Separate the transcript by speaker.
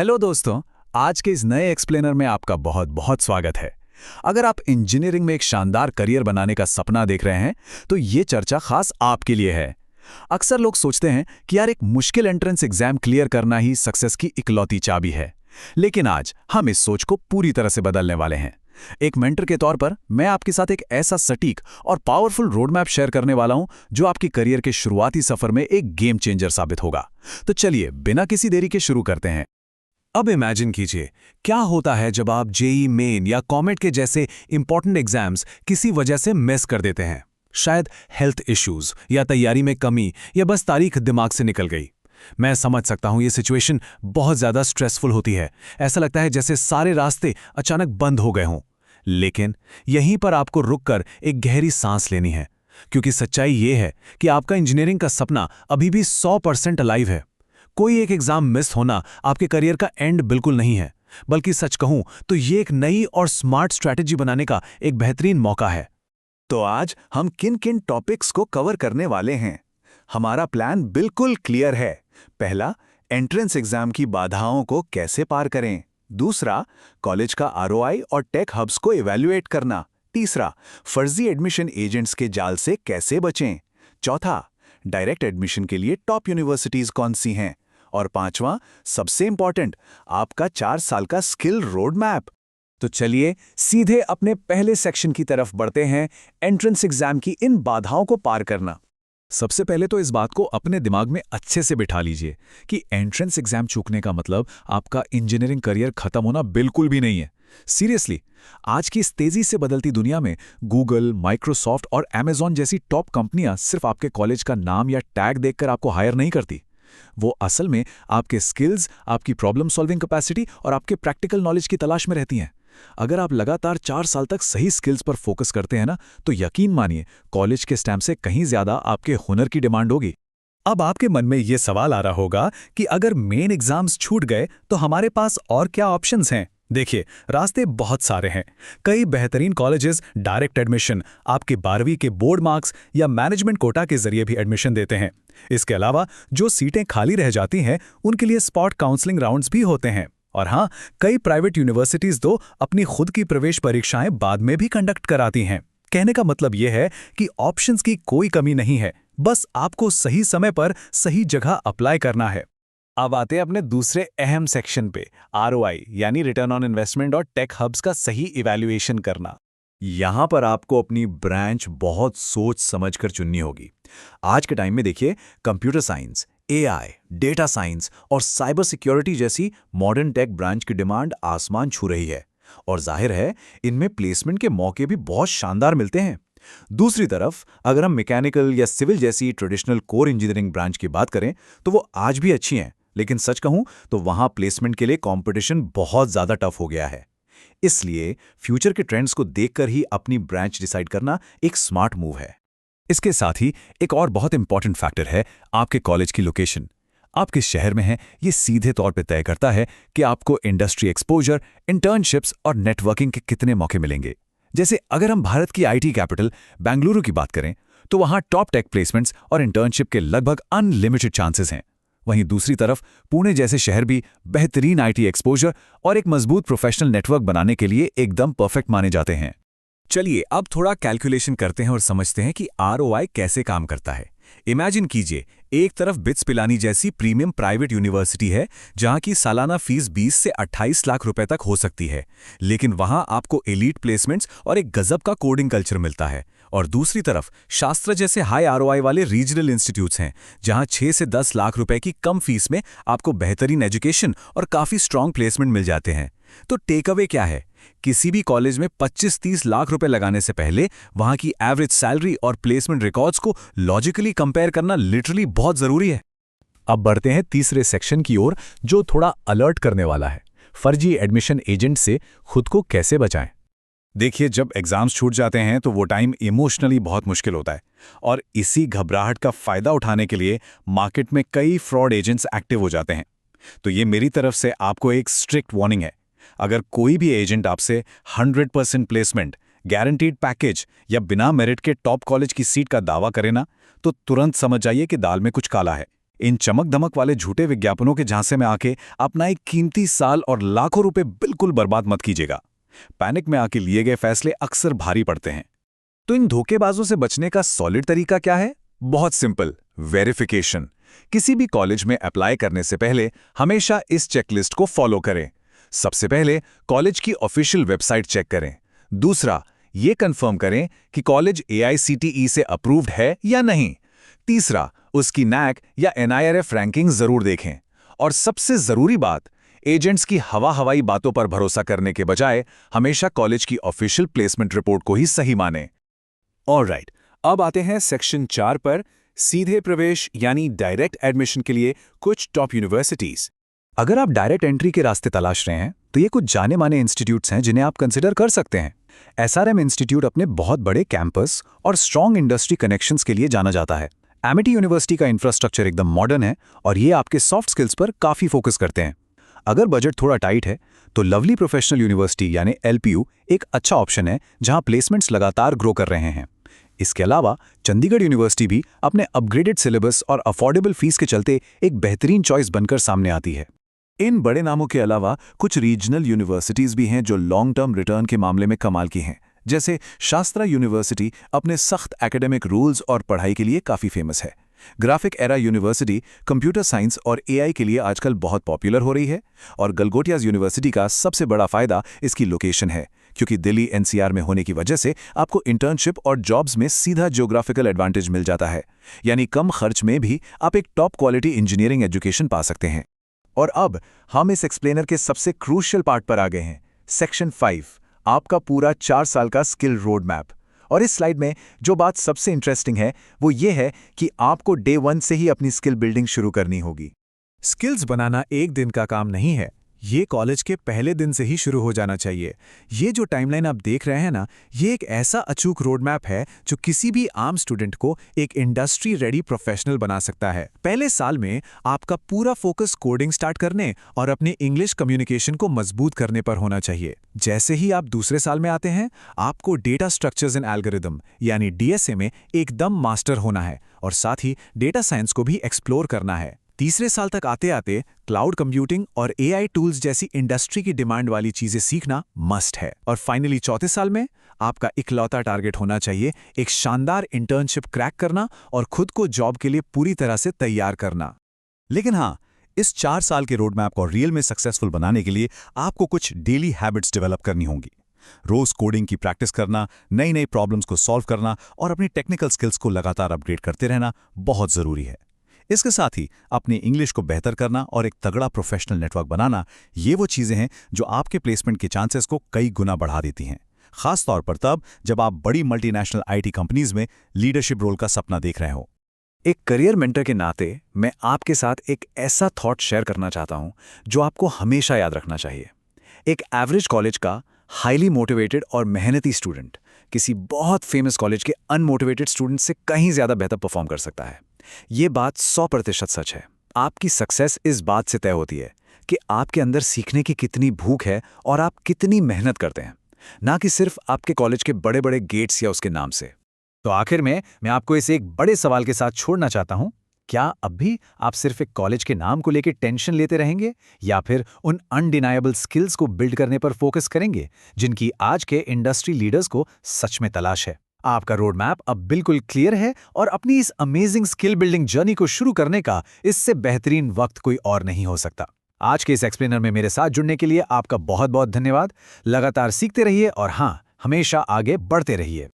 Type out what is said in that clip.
Speaker 1: Hello दोस्तों। आज के इस नए एक्सप्लेनर में आपका बहुत बहुत स्वागत है। अगर आप इंजीनियरिंग में एक शानदार करियर बनाने का सपना देख रहे हैं तो ये चर्चा खास आपके लिए है। अक्सर लोग सोचते हैं कि यार एक मुश्किल एंट्रेंस एग्जाम क्लियर करना ही सक्सेस की इकलौती चाबी है, लेकिन आज हम इस सोच को पूरी तरह से बदलने वाले हैं। एक मेंटर के तौर पर मैं आपके साथ एक ऐसा सटीक और पावरफुल रोड मैप शेयर करने वाला हूं जो आपकी करियर के शुरुआती सफर में एक गेम चेंजर साबित होगा। तो चलिए बिना किसी देरी के शुरू करते हैं। अब इमेजिन कीजिए, क्या होता है जब आप जेईई मेन या कॉमेट के जैसे इंपॉर्टेंट एग्जाम्स किसी वजह से मिस कर देते हैं। शायद हेल्थ इश्यूज या तैयारी में कमी या बस तारीख दिमाग से निकल गई। मैं समझ सकता हूं ये सिचुएशन बहुत ज्यादा स्ट्रेसफुल होती है। ऐसा लगता है जैसे सारे रास्ते अचानक बंद हो गए हों। लेकिन यहीं पर आपको रुककर एक गहरी सांस लेनी है, क्योंकि सच्चाई ये है कि आपका इंजीनियरिंग का सपना अभी भी 100% अलाइव है। कोई एक एग्जाम मिस होना आपके करियर का एंड बिल्कुल नहीं है, बल्कि सच कहूं तो ये एक नई और स्मार्ट स्ट्रैटेजी बनाने का एक बेहतरीन मौका है।
Speaker 2: तो आज हम किन किन टॉपिक्स को कवर करने वाले हैं। हमारा प्लान बिल्कुल क्लियर है। पहला, एंट्रेंस एग्जाम की बाधाओं को कैसे पार करें। दूसरा, कॉलेज का आरओआई और टेक हब्स को इवैल्यूएट करना। तीसरा, फर्जी एडमिशन एजेंट्स के जाल से कैसे बचें। चौथा, डायरेक्ट एडमिशन के लिए टॉप यूनिवर्सिटीज कौन सी हैं। और पांचवां, सबसे इंपॉर्टेंट, आपका 4 साल का स्किल रोड मैप।
Speaker 1: तो चलिए सीधे अपने पहले सेक्शन की तरफ बढ़ते हैं, एंट्रेंस एग्जाम की इन बाधाओं को पार करना। सबसे पहले तो इस बात को अपने दिमाग में अच्छे से बिठा लीजिए कि एंट्रेंस एग्जाम चूकने का मतलब आपका इंजीनियरिंग करियर खत्म होना बिल्कुल भी नहीं है। सीरियसली, आज की इस तेजी से बदलती दुनिया में गूगल, माइक्रोसॉफ्ट और अमेज़न जैसी टॉप कंपनियां सिर्फ आपके कॉलेज का नाम या टैग देखकर आपको हायर नहीं करती। वो असल में आपके स्किल्स, आपकी प्रॉब्लम सॉल्विंग कैपेसिटी और आपके प्रैक्टिकल नॉलेज की तलाश में रहती हैं। अगर आप लगातार 4 साल तक सही स्किल्स पर फोकस करते हैं ना, तो यकीन मानिए कॉलेज के स्टैम्प से कहीं ज्यादा आपके हुनर की डिमांड होगी। अब आपके मन में ये सवाल आ रहा होगा कि अगर मेन एग्जाम्स छूट गए तो हमारे पास और क्या ऑप्शंस हैं। देखिए, रास्ते बहुत सारे हैं। कई बेहतरीन कॉलेजेस डायरेक्ट एडमिशन, आपके 12वीं के बोर्ड मार्क्स या मैनेजमेंट कोटा के जरिए भी एडमिशन देते हैं। इसके अलावा जो सीटें खाली रह जाती हैं उनके लिए स्पॉट काउंसलिंग राउंड्स भी होते हैं। और हाँ, कई प्राइवेट यूनिवर्सिटीज तो अपनी खुद की प्रवेश परीक्षाएं बाद में भी कंडक्ट कराती हैं। कहने का मतलब यह है कि ऑप्शंस की कोई कमी नहीं है, बस आपको सही समय पर सही जगह अप्लाई करना है। अब आते हैं अपने दूसरे अहम सेक्शन पे, आरओआई यानी रिटर्न ऑन इन्वेस्टमेंट और टेक हब्स का सही इवैल्यूएशन करना। यहां पर आपको अपनी ब्रांच बहुत सोच समझकर चुननी होगी। आज के टाइम में देखिए, computer science, AI, data science और साइबर सिक्योरिटी जैसी मॉडर्न टेक ब्रांच की डिमांड आसमान छू रही है, और जाहिर है इनमें प्लेसमेंट के मौके भी बहुत शानदार मिलते हैं। दूसरी तरफ अगर हम मैकेनिकल या सिविल जैसी ट्रेडिशनल कोर इंजीनियरिंग ब्रांच की बात करें तो वो आज भी अच्छी हैं, लेकिन सच कहूं तो वहां प्लेसमेंट के लिए कंपटीशन बहुत ज्यादा टफ हो गया है। इसलिए फ्यूचर के ट्रेंड्स को देखकर ही अपनी ब्रांच डिसाइड करना एक स्मार्ट मूव है। इसके साथ ही एक और बहुत इंपॉर्टेंट फैक्टर है आपके कॉलेज की लोकेशन। आप किस शहर में हैं, ये सीधे तौर पे तय करता है कि आपको इंडस्ट्री एक्सपोजर, इंटर्नशिप्स और नेटवर्किंग के कितने मौके मिलेंगे। जैसे अगर हम भारत की आईटी कैपिटल बेंगलुरु की बात करें तो वहां टॉप टेक प्लेसमेंट्स और इंटर्नशिप के लगभग अनलिमिटेड चांसेस हैं। वहीं दूसरी तरफ पुणे जैसे शहर भी बेहतरीन आईटी एक्सपोजर और एक मजबूत प्रोफेशनल नेटवर्क बनाने के लिए एकदम परफेक्ट माने जाते हैं। चलिए अब थोड़ा कैलकुलेशन करते हैं और समझते हैं कि आरओआई कैसे काम करता है। इमेजिन कीजिए, एक तरफ बिट्स पिलानी जैसी प्रीमियम प्राइवेट यूनिवर्सिटी है जहां की सालाना फीस 20 से 28 लाख रुपए तक हो सकती है, लेकिन वहां आपको एलीट प्लेसमेंट्स और एक गजब का कोडिंग कल्चर मिलता है। और दूसरी तरफ शास्त्र जैसे हाई आरओआई वाले रीजनल इंस्टीट्यूट्स हैं जहां 6 से 10 लाख रुपए की कम फीस में आपको बेहतरीन एजुकेशन और काफी स्ट्रांग प्लेसमेंट मिल जाते हैं। तो टेक अवे क्या है? किसी भी कॉलेज में 25-30 लाख रुपए लगाने से पहले वहां की एवरेज सैलरी और प्लेसमेंट रिकॉर्ड्स को लॉजिकली कंपेयर करना लिटरली बहुत जरूरी है। अब बढ़ते हैं तीसरे सेक्शन की ओर, जो थोड़ा अलर्ट करने वाला है। फर्जी एडमिशन एजेंट से खुद को कैसे बचाएं। देखिए, जब एग्जाम्स छूट जाते हैं तो वो टाइम इमोशनली बहुत मुश्किल होता है, और इसी घबराहट का फायदा उठाने के लिए मार्केट में कई फ्रॉड एजेंट्स एक्टिव हो जाते हैं। तो ये मेरी तरफ से आपको एक स्ट्रिक्ट वार्निंग है। अगर कोई भी एजेंट आपसे 100% प्लेसमेंट, गारंटीड पैकेज या बिना मेरिट के टॉप कॉलेज की सीट का दावा करे ना, तो तुरंत समझ जाइए कि दाल में कुछ काला है। इन चमक-धमक वाले झूठे विज्ञापनों के झांसे में आके अपना एक कीमती साल और लाखों रुपए बिल्कुल बर्बाद मत कीजिएगा। पैनिक में आके लिए गए फैसले अक्सर भारी पड़ते हैं। तो इन धोखेबाजों से बचने का सॉलिड तरीका क्या है? बहुत सिंपल, वेरिफिकेशन। किसी भी कॉलेज में अप्लाई करने से पहले हमेशा इस चेकलिस्ट को फॉलो करें। सबसे पहले कॉलेज की ऑफिशियल वेबसाइट चेक करें। दूसरा, ये कंफर्म करें कि कॉलेज AICTE से अप्रूव्ड है या नहीं। तीसरा, उसकी NAAC या NIRF रैंकिंग जरूर देखें। और सबसे जरूरी बात, एजेंट्स की हवाई बातों पर भरोसा करने के बजाय हमेशा कॉलेज की ऑफिशियल प्लेसमेंट रिपोर्ट को ही सही मानें।
Speaker 2: ऑलराइट, अब आते हैं सेक्शन 4 पर, सीधे प्रवेश यानी डायरेक्ट एडमिशन के लिए कुछ टॉप यूनिवर्सिटीज।
Speaker 1: अगर आप डायरेक्ट एंट्री के रास्ते तलाश रहे हैं तो ये कुछ जाने माने इंस्टीट्यूट्स हैं जिन्हें आप कंसिडर कर सकते हैं। SRM इंस्टीट्यूट अपने बहुत बड़े कैंपस और स्ट्रॉन्ग इंडस्ट्री कनेक्शंस के लिए जाना जाता है। एमिटी यूनिवर्सिटी का इंफ्रास्ट्रक्चर एकदम मॉडर्न है और ये आपके सॉफ्ट स्किल्स पर काफी फोकस करते हैं। अगर बजट थोड़ा टाइट है तो लवली प्रोफेशनल यूनिवर्सिटी यानी LPU एक अच्छा ऑप्शन है जहां प्लेसमेंट्स लगातार ग्रो कर रहे हैं। इसके अलावा चंडीगढ़ यूनिवर्सिटी भी अपने अपग्रेडेड सिलेबस और अफोर्डेबल फीस के चलते एक बेहतरीन चॉइस बनकर सामने आती है।
Speaker 2: इन बड़े नामों के अलावा कुछ रीजनल यूनिवर्सिटीज भी हैं जो लॉन्ग टर्म रिटर्न के मामले में कमाल की हैं। जैसे शास्त्रा यूनिवर्सिटी अपने सख्त एकेडमिक रूल्स और पढ़ाई के लिए काफ़ी फेमस है। Graphic era university computer science और AI के लिए आजकल बहुत पॉपुलर हो रही है। और गलगोटियाज यूनिवर्सिटी का सबसे बड़ा फायदा इसकी लोकेशन है, क्योंकि दिल्ली NCR में होने की वजह से आपको इंटर्नशिप और जॉब्स में सीधा ज्योग्राफिकल एडवांटेज मिल जाता है। यानी कम खर्च में भी आप एक टॉप क्वालिटी इंजीनियरिंग एजुकेशन पा सकते हैं।
Speaker 1: और अब हम इस एक्सप्लेनर के सबसे क्रूशियल पार्ट पर आ गए हैं, सेक्शन 5, आपका पूरा 4 साल का स्किल रोड मैप। और इस स्लाइड में जो बात सबसे इंटरेस्टिंग है वो ये है कि आपको डे 1 से ही अपनी स्किल बिल्डिंग शुरू करनी होगी।
Speaker 3: स्किल्स बनाना एक दिन का काम नहीं है, ये कॉलेज के पहले दिन से ही शुरू हो जाना चाहिए। ये जो टाइमलाइन आप देख रहे हैं ना, ये एक ऐसा अचूक रोड मैप है जो किसी भी आम स्टूडेंट को एक इंडस्ट्री रेडी प्रोफेशनल बना सकता है। पहले साल में आपका पूरा फोकस कोडिंग स्टार्ट करने और अपनी इंग्लिश कम्युनिकेशन को मजबूत करने पर होना चाहिए। जैसे ही आप दूसरे साल में आते हैं, आपको डेटा स्ट्रक्चर्स एंड एल्गोरिदम यानी DSA में एकदम मास्टर होना है और साथ ही डेटा साइंस को भी एक्सप्लोर करना है। तीसरे साल तक आते आते क्लाउड कंप्यूटिंग और AI टूल्स जैसी इंडस्ट्री की डिमांड वाली चीजें सीखना मस्ट है। और फाइनली चौथे साल में आपका इकलौता टारगेट होना चाहिए एक शानदार इंटर्नशिप क्रैक करना और खुद को जॉब के लिए पूरी तरह से तैयार करना।
Speaker 2: लेकिन हाँ, इस 4 साल के रोड मैप को रियल में सक्सेसफुल बनाने के लिए आपको कुछ डेली हैबिट्स डेवलप करनी होंगी। रोज कोडिंग की प्रैक्टिस करना, नई नई प्रॉब्लम्स को सॉल्व करना और अपनी टेक्निकल स्किल्स को लगातार अपग्रेड करते रहना बहुत जरूरी है। इसके साथ ही अपनी इंग्लिश को बेहतर करना और एक तगड़ा प्रोफेशनल नेटवर्क बनाना, ये वो चीजें हैं जो आपके प्लेसमेंट के चांसेस को कई गुना बढ़ा देती हैं। खास तौर पर तब जब आप बड़ी मल्टीनेशनल IT कंपनीज में लीडरशिप रोल का सपना देख रहे हो।
Speaker 1: एक करियर मेंटर के नाते मैं आपके साथ एक ऐसा थॉट शेयर करना चाहता हूं जो आपको हमेशा याद रखना चाहिए। एक एवरेज कॉलेज का हाईली मोटिवेटेड और मेहनती स्टूडेंट किसी बहुत फेमस कॉलेज के अनमोटिवेटेड स्टूडेंट से कहीं ज्यादा बेहतर परफॉर्म कर सकता है। ये बात 100% सच है। आपकी सक्सेस इस बात से तय होती है कि आपके अंदर सीखने की कितनी भूख है और आप कितनी मेहनत करते हैं, ना कि सिर्फ आपके कॉलेज के बड़े बड़े गेट्स या उसके नाम से। तो आखिर में मैं आपको इसे एक बड़े सवाल के साथ छोड़ना चाहता हूं, क्या अब भी आप सिर्फ एक कॉलेज के नाम को लेकर टेंशन लेते रहेंगे या फिर उन अनडिनायबल स्किल्स को बिल्ड करने पर फोकस करेंगे जिनकी आज के इंडस्ट्री लीडर्स को सच में तलाश है? आपका रोड मैप अब बिल्कुल क्लियर है और अपनी इस अमेजिंग स्किल बिल्डिंग जर्नी को शुरू करने का इससे बेहतरीन वक्त कोई और नहीं हो सकता। आज के इस एक्सप्लेनर में मेरे साथ जुड़ने के लिए आपका बहुत बहुत धन्यवाद। लगातार सीखते रहिए और हाँ, हमेशा आगे बढ़ते रहिए।